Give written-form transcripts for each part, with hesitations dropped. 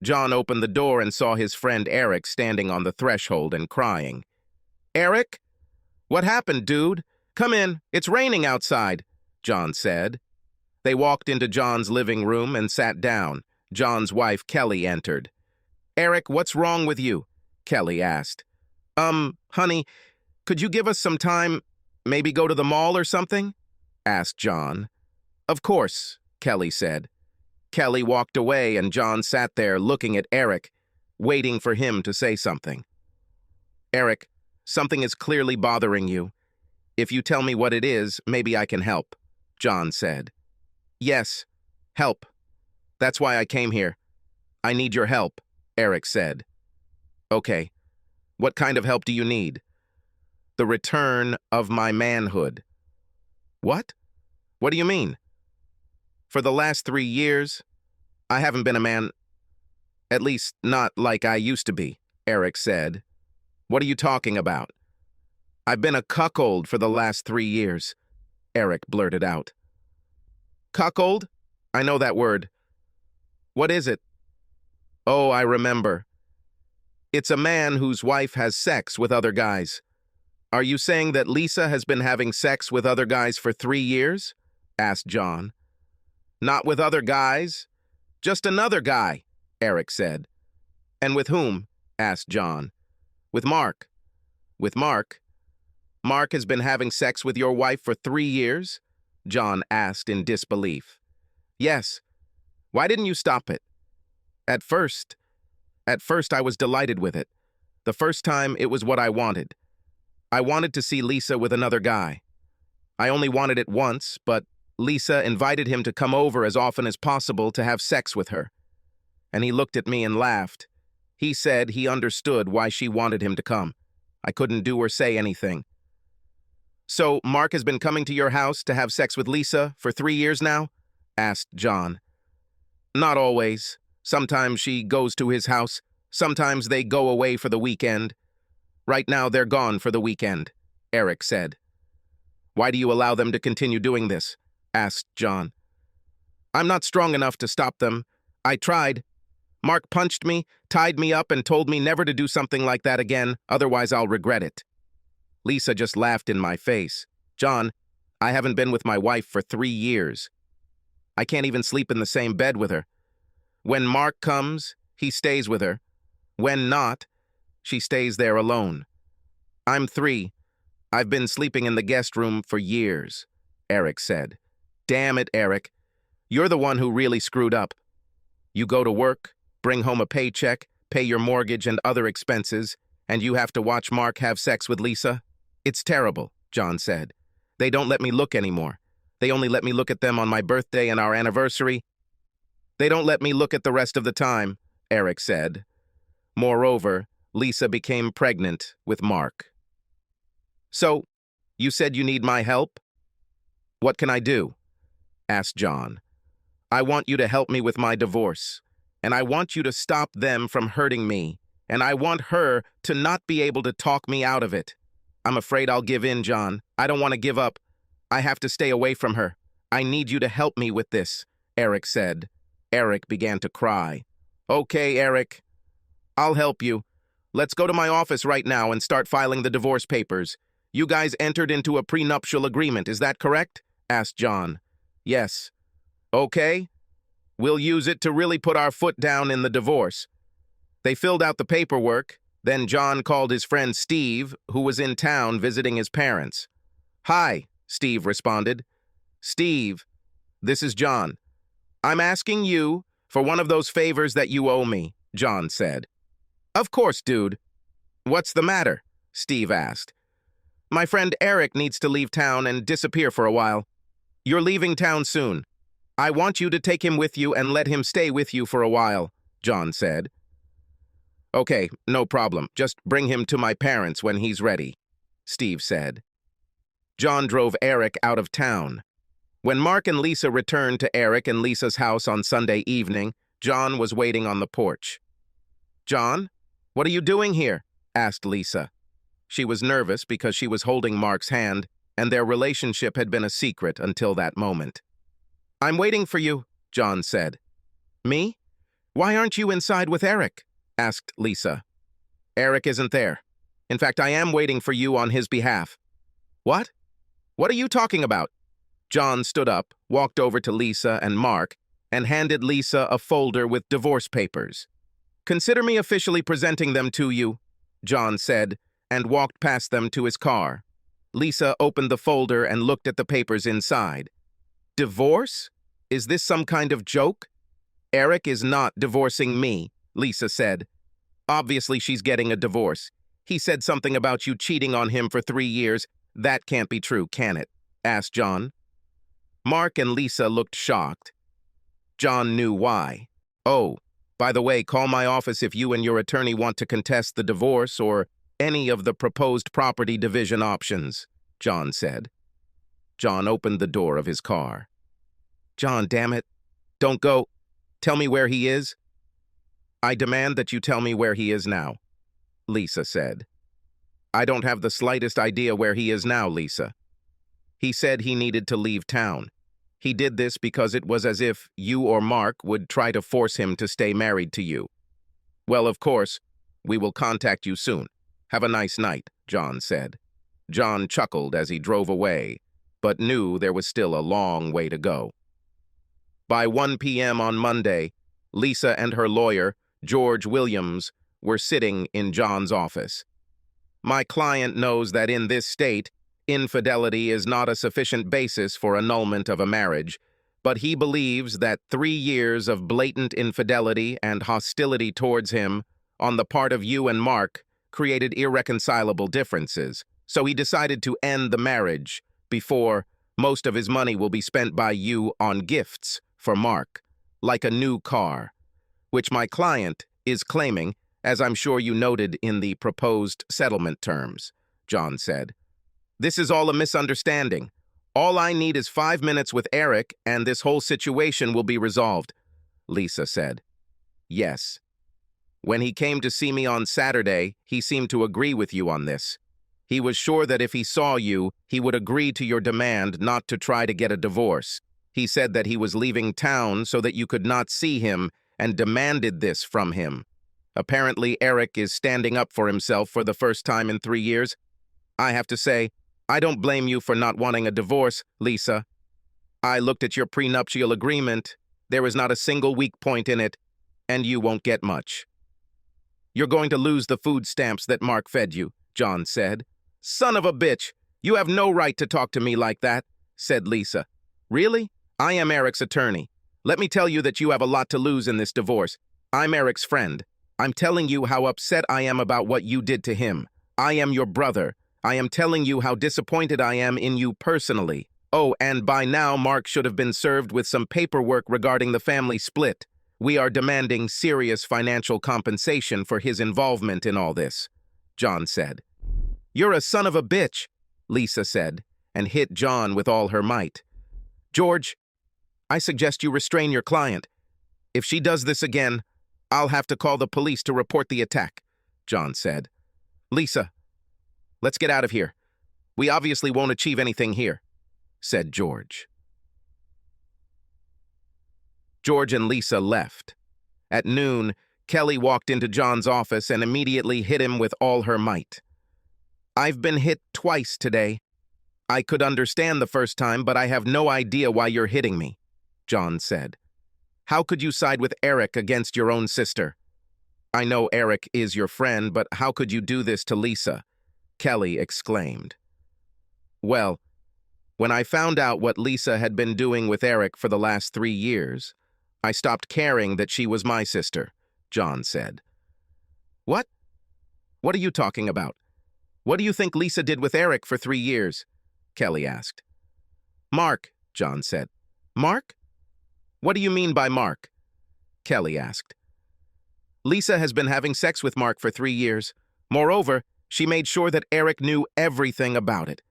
John opened the door and saw his friend Eric standing on the threshold and crying. "Eric? What happened, dude? Come in, it's raining outside," John said. They walked into John's living room and sat down. John's wife, Kelly, entered. "Eric, what's wrong with you?" Kelly asked. Honey, could you give us some time, maybe go to the mall or something?" asked John. "Of course," Kelly said. Kelly walked away and John sat there looking at Eric, waiting for him to say something. "Eric, something is clearly bothering you. If you tell me what it is, maybe I can help," John said. "Yes, help. That's why I came here. I need your help," Eric said. "Okay, what kind of help do you need?" "The return of my manhood." "What? What do you mean?" "For the last 3 years, I haven't been a man, at least not like I used to be," Eric said. "What are you talking about?" "I've been a cuckold for the last 3 years," Eric blurted out. "Cuckold? I know that word. What is it?" "Oh, I remember. It's a man whose wife has sex with other guys. Are you saying that Lisa has been having sex with other guys for 3 years?" asked John. "Not with other guys, just another guy," Eric said. "And with whom?" asked John. "With Mark." "With Mark? Mark has been having sex with your wife for 3 years?" John asked in disbelief. "Yes. Why didn't you stop it?" At first I was delighted with it. The first time, it was what I wanted. I wanted to see Lisa with another guy. I only wanted it once, but Lisa invited him to come over as often as possible to have sex with her. And he looked at me and laughed. He said he understood why she wanted him to come. I couldn't do or say anything. "So Mark has been coming to your house to have sex with Lisa for 3 years now?" asked John. "Not always. Sometimes she goes to his house. Sometimes they go away for the weekend. Right now they're gone for the weekend," Eric said. "Why do you allow them to continue doing this?" asked John. "I'm not strong enough to stop them. I tried. Mark punched me, tied me up, and told me never to do something like that again, otherwise I'll regret it." Lisa just laughed in my face. "John, I haven't been with my wife for 3 years. I can't even sleep in the same bed with her. When Mark comes, he stays with her. When not, she stays there alone. I'm 3. I've been sleeping in the guest room for years," Eric said. "Damn it, Eric. You're the one who really screwed up. You go to work, bring home a paycheck, pay your mortgage and other expenses, and you have to watch Mark have sex with Lisa? It's terrible," John said. "They don't let me look anymore. They only let me look at them on my birthday and our anniversary. They don't let me look at the rest of the time," Eric said. Moreover, Lisa became pregnant with Mark. "So, you said you need my help? What can I do?" asked John. "I want you to help me with my divorce, and I want you to stop them from hurting me, and I want her to not be able to talk me out of it. I'm afraid I'll give in, John. I don't want to give up. I have to stay away from her. I need you to help me with this," Eric said. Eric began to cry. "Okay, Eric. I'll help you. Let's go to my office right now and start filing the divorce papers. You guys entered into a prenuptial agreement, is that correct?" asked John. "Yes." "Okay. We'll use it to really put our foot down in the divorce." They filled out the paperwork. Then John called his friend Steve, who was in town visiting his parents. "Hi," Steve responded. "Steve, this is John. I'm asking you for one of those favors that you owe me," John said. "Of course, dude. What's the matter?" Steve asked. "My friend Eric needs to leave town and disappear for a while. You're leaving town soon. I want you to take him with you and let him stay with you for a while," John said. "Okay, no problem. Just bring him to my parents when he's ready," Steve said. John drove Eric out of town. When Mark and Lisa returned to Eric and Lisa's house on Sunday evening, John was waiting on the porch. "John, what are you doing here?" asked Lisa. She was nervous because she was holding Mark's hand, and their relationship had been a secret until that moment. "I'm waiting for you," John said. "Me? Why aren't you inside with Eric? Asked Lisa. Eric isn't there. In fact, I am waiting for you on his behalf. What? What are you talking about? John stood up, walked over to Lisa and Mark, and handed Lisa a folder with divorce papers. Consider me officially presenting them to you, John said, and walked past them to his car. Lisa opened the folder and looked at the papers inside. Divorce? Is this some kind of joke? Eric is not divorcing me, Lisa said. Obviously she's getting a divorce. He said something about you cheating on him for 3 years. That can't be true, can it? Asked John. Mark and Lisa looked shocked. John knew why. Oh, by the way, call my office if you and your attorney want to contest the divorce or any of the proposed property division options, John said. John opened the door of his car. John, damn it. Don't go. Tell me where he is. I demand that you tell me where he is now, Lisa said. I don't have the slightest idea where he is now, Lisa. He said he needed to leave town. He did this because it was as if you or Mark would try to force him to stay married to you. Well, of course, we will contact you soon. Have a nice night, John said. John chuckled as he drove away, but knew there was still a long way to go. By 1 p.m. on Monday, Lisa and her lawyer, George Williams, were sitting in John's office. My client knows that in this state, infidelity is not a sufficient basis for annulment of a marriage, but he believes that 3 years of blatant infidelity and hostility towards him on the part of you and Mark created irreconcilable differences, so he decided to end the marriage before most of his money will be spent by you on gifts for Mark, like a new car, which my client is claiming, as I'm sure you noted in the proposed settlement terms, John said. This is all a misunderstanding. All I need is 5 minutes with Eric, and this whole situation will be resolved, Lisa said. Yes. When he came to see me on Saturday, he seemed to agree with you on this. He was sure that if he saw you, he would agree to your demand not to try to get a divorce. He said that he was leaving town so that you could not see him and demanded this from him. Apparently, Eric is standing up for himself for the first time in 3 years. I have to say, I don't blame you for not wanting a divorce, Lisa. I looked at your prenuptial agreement. There is not a single weak point in it, and you won't get much. You're going to lose the food stamps that Mark fed you, John said. Son of a bitch! You have no right to talk to me like that, said Lisa. Really? I am Eric's attorney. Let me tell you that you have a lot to lose in this divorce. I'm Eric's friend. I'm telling you how upset I am about what you did to him. I am your brother. I am telling you how disappointed I am in you personally. Oh, and by now Mark should have been served with some paperwork regarding the family split. We are demanding serious financial compensation for his involvement in all this, John said. You're a son of a bitch, Lisa said, and hit John with all her might. George, I suggest you restrain your client. If she does this again, I'll have to call the police to report the attack, John said. Lisa, let's get out of here. We obviously won't achieve anything here, said George. George and Lisa left. At noon, Kelly walked into John's office and immediately hit him with all her might. I've been hit twice today. I could understand the first time, but I have no idea why you're hitting me, John said. How could you side with Eric against your own sister? I know Eric is your friend, but how could you do this to Lisa? Kelly exclaimed. Well, when I found out what Lisa had been doing with Eric for the last 3 years, I stopped caring that she was my sister, John said. What? What are you talking about? What do you think Lisa did with Eric for 3 years? Kelly asked. Mark, John said. Mark? What do you mean by Mark? Kelly asked. Lisa has been having sex with Mark for 3 years. Moreover, she made sure that Eric knew everything about it.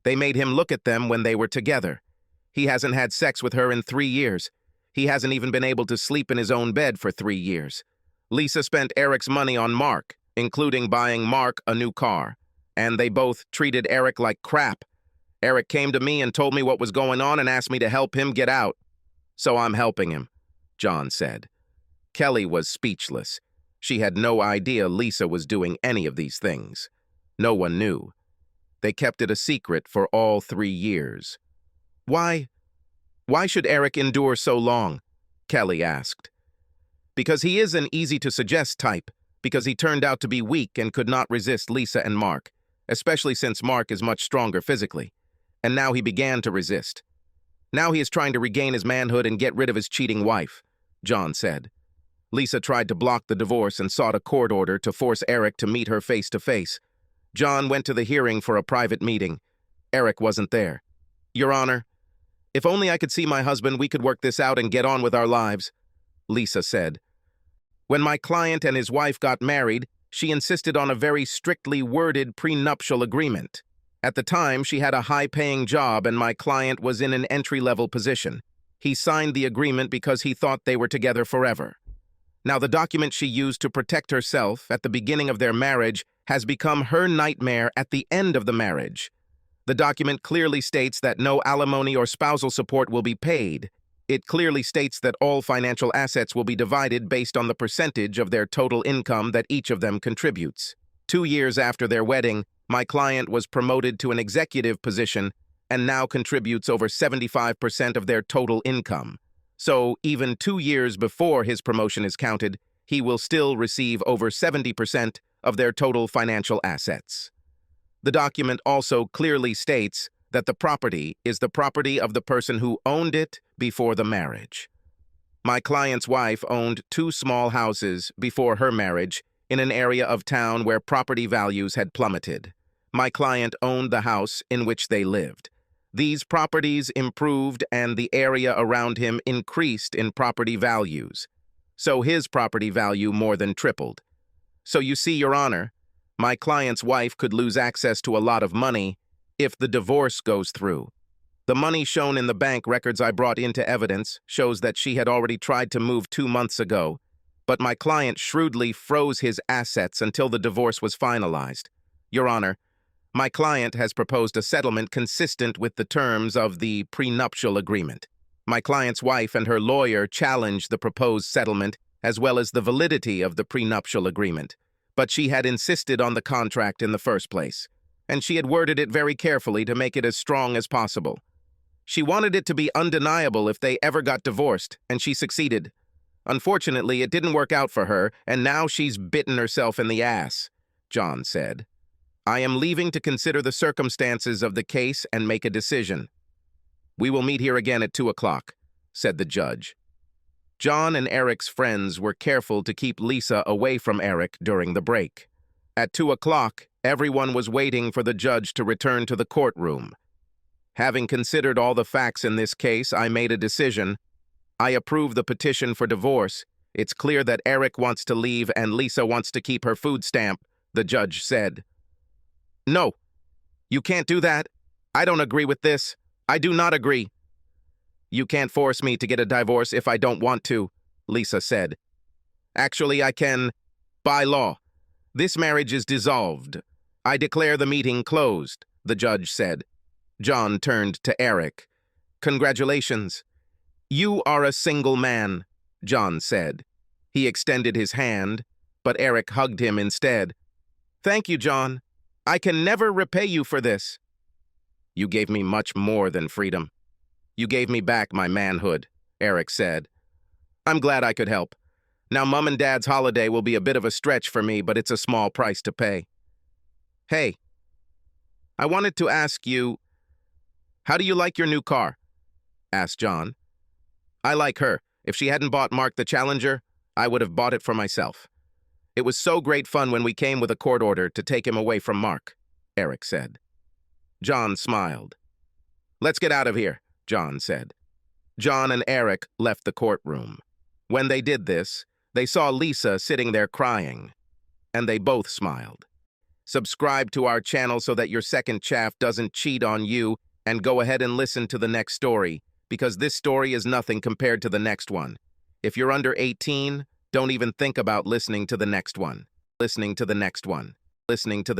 They made him look at them when they were together. He hasn't had sex with her in 3 years. He hasn't even been able to sleep in his own bed for 3 years. Lisa spent Eric's money on Mark, including buying Mark a new car. And they both treated Eric like crap. Eric came to me and told me what was going on and asked me to help him get out. So I'm helping him, John said. Kelly was speechless. She had no idea Lisa was doing any of these things. No one knew. They kept it a secret for all 3 years. Why should Eric endure so long? Kelly asked. Because he is an easy-to-suggest type, because he turned out to be weak and could not resist Lisa and Mark, especially since Mark is much stronger physically. And now he began to resist. Now he is trying to regain his manhood and get rid of his cheating wife, John said. Lisa tried to block the divorce and sought a court order to force Eric to meet her face-to-face. John went to the hearing for a private meeting. Eric wasn't there. Your Honor, if only I could see my husband, we could work this out and get on with our lives, Lisa said. When my client and his wife got married, she insisted on a very strictly worded prenuptial agreement. At the time, she had a high-paying job and my client was in an entry-level position. He signed the agreement because he thought they were together forever. Now, the document she used to protect herself at the beginning of their marriage has become her nightmare at the end of the marriage. The document clearly states that no alimony or spousal support will be paid. It clearly states that all financial assets will be divided based on the percentage of their total income that each of them contributes. 2 years after their wedding, my client was promoted to an executive position and now contributes over 75% of their total income. So, even 2 years before his promotion is counted, he will still receive over 70% of their total financial assets. The document also clearly states that the property is the property of the person who owned it before the marriage. My client's wife owned 2 small houses before her marriage in an area of town where property values had plummeted. My client owned the house in which they lived. These properties improved and the area around him increased in property values. So his property value more than tripled. So you see, Your Honor, my client's wife could lose access to a lot of money if the divorce goes through. The money shown in the bank records I brought into evidence shows that she had already tried to move 2 months ago, but my client shrewdly froze his assets until the divorce was finalized. Your Honor, my client has proposed a settlement consistent with the terms of the prenuptial agreement. My client's wife and her lawyer challenged the proposed settlement as well as the validity of the prenuptial agreement, but she had insisted on the contract in the first place, and she had worded it very carefully to make it as strong as possible. She wanted it to be undeniable if they ever got divorced, and she succeeded. Unfortunately, it didn't work out for her, and now she's bitten herself in the ass, John said. I am leaving to consider the circumstances of the case and make a decision. We will meet here again at 2 o'clock, said the judge. John and Eric's friends were careful to keep Lisa away from Eric during the break. At 2 o'clock, everyone was waiting for the judge to return to the courtroom. Having considered all the facts in this case, I made a decision. I approve the petition for divorce. It's clear that Eric wants to leave and Lisa wants to keep her food stamp, the judge said. No, you can't do that. I don't agree with this. I do not agree. You can't force me to get a divorce if I don't want to, Lisa said. Actually, I can, by law. This marriage is dissolved. I declare the meeting closed, the judge said. John turned to Eric. Congratulations. You are a single man, John said. He extended his hand, but Eric hugged him instead. Thank you, John. I can never repay you for this. You gave me much more than freedom. You gave me back my manhood, Eric said. I'm glad I could help. Now Mom and Dad's holiday will be a bit of a stretch for me, but it's a small price to pay. Hey, I wanted to ask you, how do you like your new car? Asked John. I like her. If she hadn't bought Mark the Challenger, I would have bought it for myself. It was so great fun when we came with a court order to take him away from Mark, Eric said. John smiled. Let's get out of here, John said. John and Eric left the courtroom. When they did this, they saw Lisa sitting there crying, and they both smiled. Subscribe to our channel so that your second chaff doesn't cheat on you, and go ahead and listen to the next story, because this story is nothing compared to the next one. If you're under 18, don't even think about listening to the next one. Listening to the next one. Listening to the